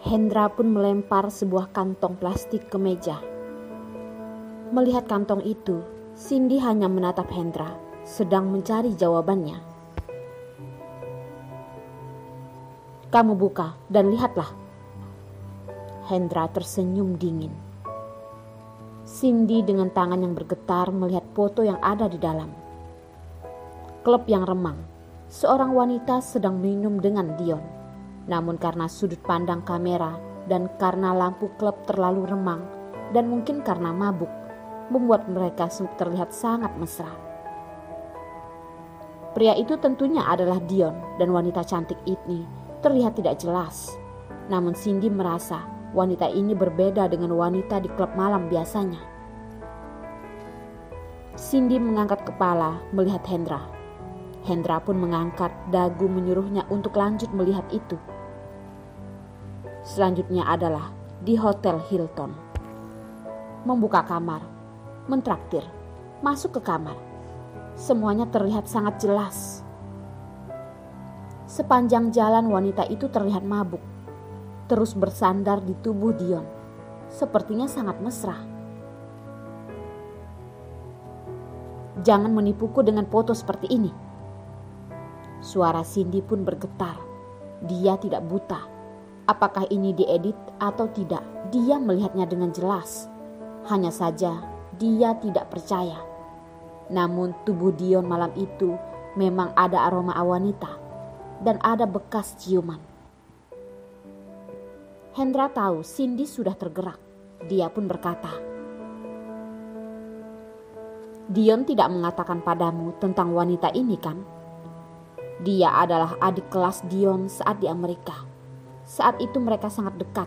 Hendra pun melempar sebuah kantong plastik ke meja. Melihat kantong itu, Cindy hanya menatap Hendra, sedang mencari jawabannya. "Kamu buka dan lihatlah." Hendra tersenyum dingin. Cindy dengan tangan yang bergetar melihat foto yang ada di dalam. Klub yang remang, seorang wanita sedang minum dengan Dion. Namun karena sudut pandang kamera dan karena lampu klub terlalu remang dan mungkin karena mabuk, membuat mereka terlihat sangat mesra. Pria itu tentunya adalah Dion dan wanita cantik ini terlihat tidak jelas. Namun Cindy merasa wanita ini berbeda dengan wanita di klub malam biasanya. Cindy mengangkat kepala melihat Hendra. Hendra pun mengangkat dagu menyuruhnya untuk lanjut melihat itu. Selanjutnya adalah di Hotel Hilton. Membuka kamar, mentraktir, masuk ke kamar. Semuanya terlihat sangat jelas. Sepanjang jalan wanita itu terlihat mabuk, terus bersandar di tubuh Dion. Sepertinya sangat mesra. "Jangan menipuku dengan foto seperti ini." Suara Cindy pun bergetar. Dia tidak buta. Apakah ini diedit atau tidak, dia melihatnya dengan jelas. Hanya saja dia tidak percaya. Namun tubuh Dion malam itu memang ada aroma wanita dan ada bekas ciuman. Hendra tahu Cindy sudah tergerak. Dia pun berkata, "Dion tidak mengatakan padamu tentang wanita ini kan? Dia adalah adik kelas Dion saat di Amerika. Saat itu mereka sangat dekat.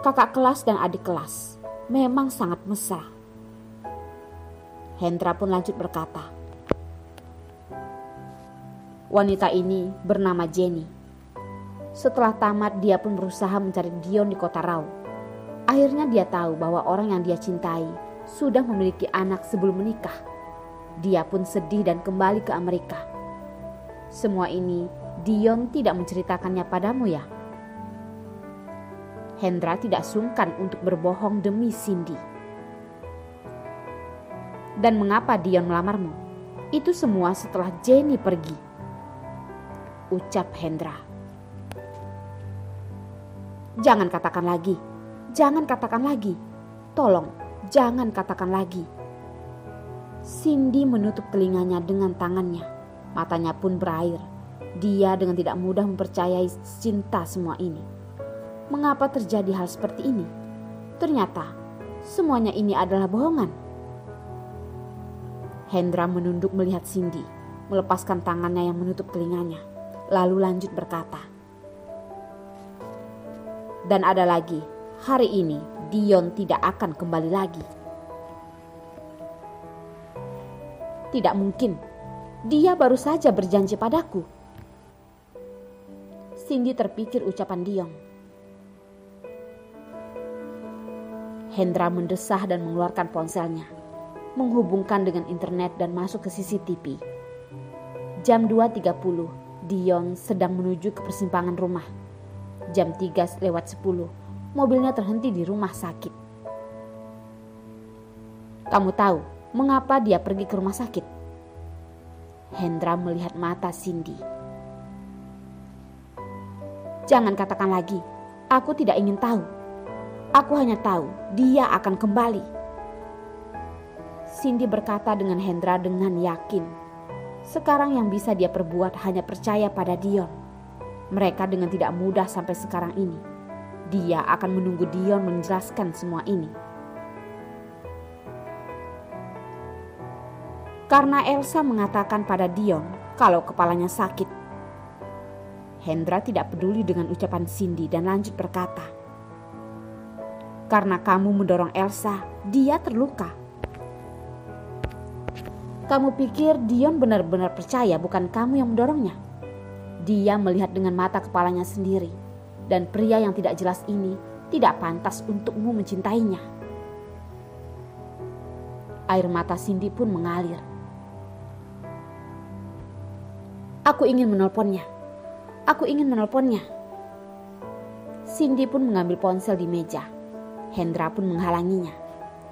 Kakak kelas dan adik kelas memang sangat mesra." Hendra pun lanjut berkata, "Wanita ini bernama Jenny. Setelah tamat dia pun berusaha mencari Dion di kota Rau. Akhirnya dia tahu bahwa orang yang dia cintai sudah memiliki anak sebelum menikah. Dia pun sedih dan kembali ke Amerika. Semua ini Dion tidak menceritakannya padamu ya?" Hendra tidak sungkan untuk berbohong demi Cindy. "Dan mengapa Dion melamarmu? Itu semua setelah Jenny pergi," ucap Hendra. "Jangan katakan lagi. Jangan katakan lagi. Tolong, jangan katakan lagi." Cindy menutup telinganya dengan tangannya. Matanya pun berair. Dia dengan tidak mudah mempercayai cinta semua ini. Mengapa terjadi hal seperti ini? Ternyata semuanya ini adalah bohongan. Hendra menunduk melihat Cindy, melepaskan tangannya yang menutup telinganya, lalu lanjut berkata, "Dan ada lagi, hari ini Dion tidak akan kembali lagi." "Tidak mungkin, dia baru saja berjanji padaku." Cindy terpikir ucapan Dion. Hendra mendesah dan mengeluarkan ponselnya, menghubungkan dengan internet dan masuk ke CCTV. Jam 2.30, Dion sedang menuju ke persimpangan rumah. Jam 3:10, mobilnya terhenti di rumah sakit. "Kamu tahu mengapa dia pergi ke rumah sakit?" Hendra melihat mata Cindy. "Jangan katakan lagi, aku tidak ingin tahu. Aku hanya tahu dia akan kembali." Cindy berkata dengan Hendra dengan yakin. Sekarang yang bisa dia perbuat hanya percaya pada Dion. Mereka dengan tidak mudah sampai sekarang ini. Dia akan menunggu Dion menjelaskan semua ini. Karena Elsa mengatakan pada Dion kalau kepalanya sakit. Hendra tidak peduli dengan ucapan Cindy dan lanjut berkata, "Karena kamu mendorong Elsa, dia terluka." "Kamu pikir Dion benar-benar percaya bukan kamu yang mendorongnya?" Dia melihat dengan mata kepalanya sendiri, dan pria yang tidak jelas ini tidak pantas untukmu mencintainya. Air mata Cindy pun mengalir. "Aku ingin menelponnya. Aku ingin menelponnya," Cindy pun mengambil ponsel di meja. Hendra pun menghalanginya.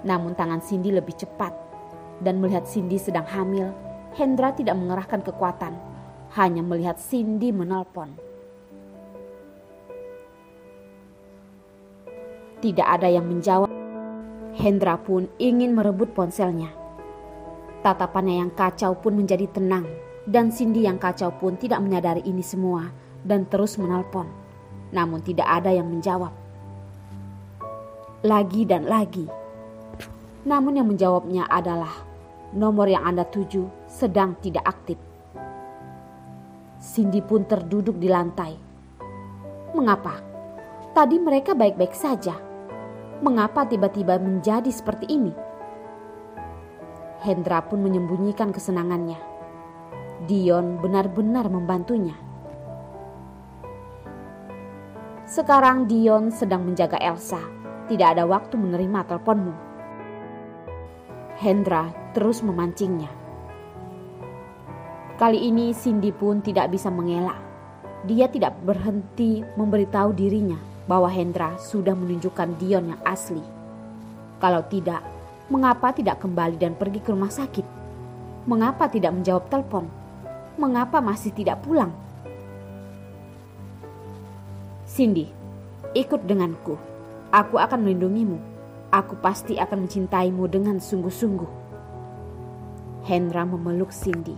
Namun tangan Cindy lebih cepat. Dan melihat Cindy sedang hamil, Hendra tidak mengerahkan kekuatan. Hanya melihat Cindy menelpon. Tidak ada yang menjawab. Hendra pun ingin merebut ponselnya. Tatapannya yang kacau pun menjadi tenang. Dan Cindy yang kacau pun tidak menyadari ini semua dan terus menelpon. Namun tidak ada yang menjawab. Lagi dan lagi. Namun yang menjawabnya adalah nomor yang Anda tuju sedang tidak aktif. Cindy pun terduduk di lantai. Mengapa? Tadi mereka baik-baik saja. Mengapa tiba-tiba menjadi seperti ini? Hendra pun menyembunyikan kesenangannya. Dion benar-benar membantunya. Sekarang Dion sedang menjaga Elsa. Tidak ada waktu menerima teleponmu. Hendra terus memancingnya. Kali ini Cindy pun tidak bisa mengelak. Dia tidak berhenti memberitahu dirinya bahwa Hendra sudah menunjukkan Dion yang asli. Kalau tidak, mengapa tidak kembali dan pergi ke rumah sakit? Mengapa tidak menjawab telepon? Mengapa masih tidak pulang? Cindy, ikut denganku. Aku akan melindungimu. Aku pasti akan mencintaimu dengan sungguh-sungguh. Hendra memeluk Cindy.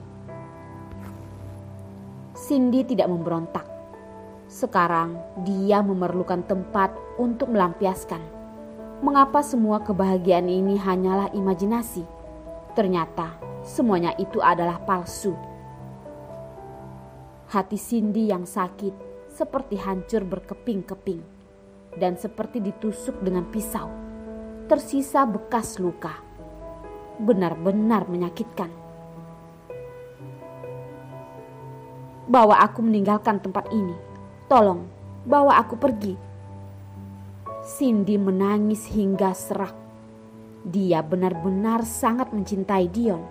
Cindy tidak memberontak. Sekarang dia memerlukan tempat untuk melampiaskan. Mengapa semua kebahagiaan ini hanyalah imajinasi? Ternyata semuanya itu adalah palsu. Hati Cindy yang sakit seperti hancur berkeping-keping dan seperti ditusuk dengan pisau. Tersisa bekas luka. Benar-benar menyakitkan. Bawa aku meninggalkan tempat ini. Tolong, bawa aku pergi. Cindy menangis hingga serak. Dia benar-benar sangat mencintai Dion.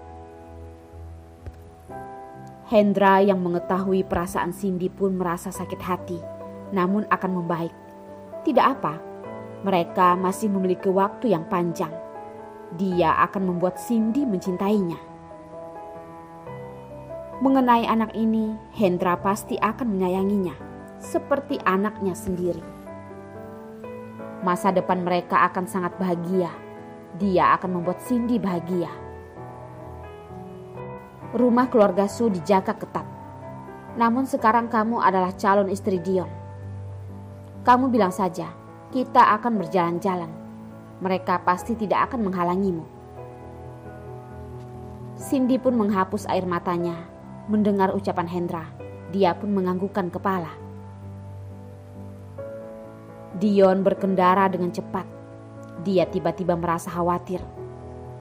Hendra yang mengetahui perasaan Cindy pun merasa sakit hati, namun akan membaik. Tidak apa, mereka masih memiliki waktu yang panjang. Dia akan membuat Cindy mencintainya. Mengenai anak ini, Hendra pasti akan menyayanginya seperti anaknya sendiri. Masa depan mereka akan sangat bahagia. Dia akan membuat Cindy bahagia. Rumah keluarga Su dijaga ketat. Namun sekarang kamu adalah calon istri Dion. Kamu bilang saja, kita akan berjalan-jalan. Mereka pasti tidak akan menghalangimu. Cindy pun menghapus air matanya. Mendengar ucapan Hendra, dia pun menganggukkan kepala. Dion berkendara dengan cepat. Dia tiba-tiba merasa khawatir.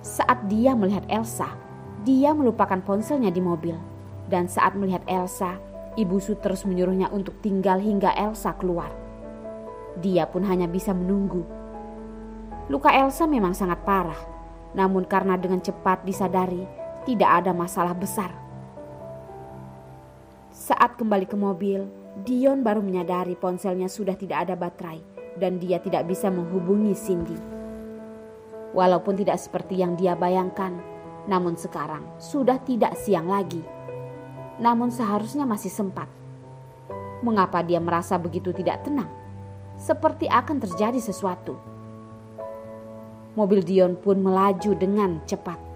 Saat dia melihat Elsa, dia melupakan ponselnya di mobil. Dan saat melihat Elsa, Ibu Su terus menyuruhnya untuk tinggal hingga Elsa keluar. Dia pun hanya bisa menunggu. Luka Elsa memang sangat parah. Namun karena dengan cepat disadari, tidak ada masalah besar. Saat kembali ke mobil, Dion baru menyadari ponselnya sudah tidak ada baterai dan dia tidak bisa menghubungi Cindy. Walaupun tidak seperti yang dia bayangkan, namun sekarang sudah tidak siang lagi. Namun seharusnya masih sempat. Mengapa dia merasa begitu tidak tenang? Seperti akan terjadi sesuatu. Mobil Dion pun melaju dengan cepat.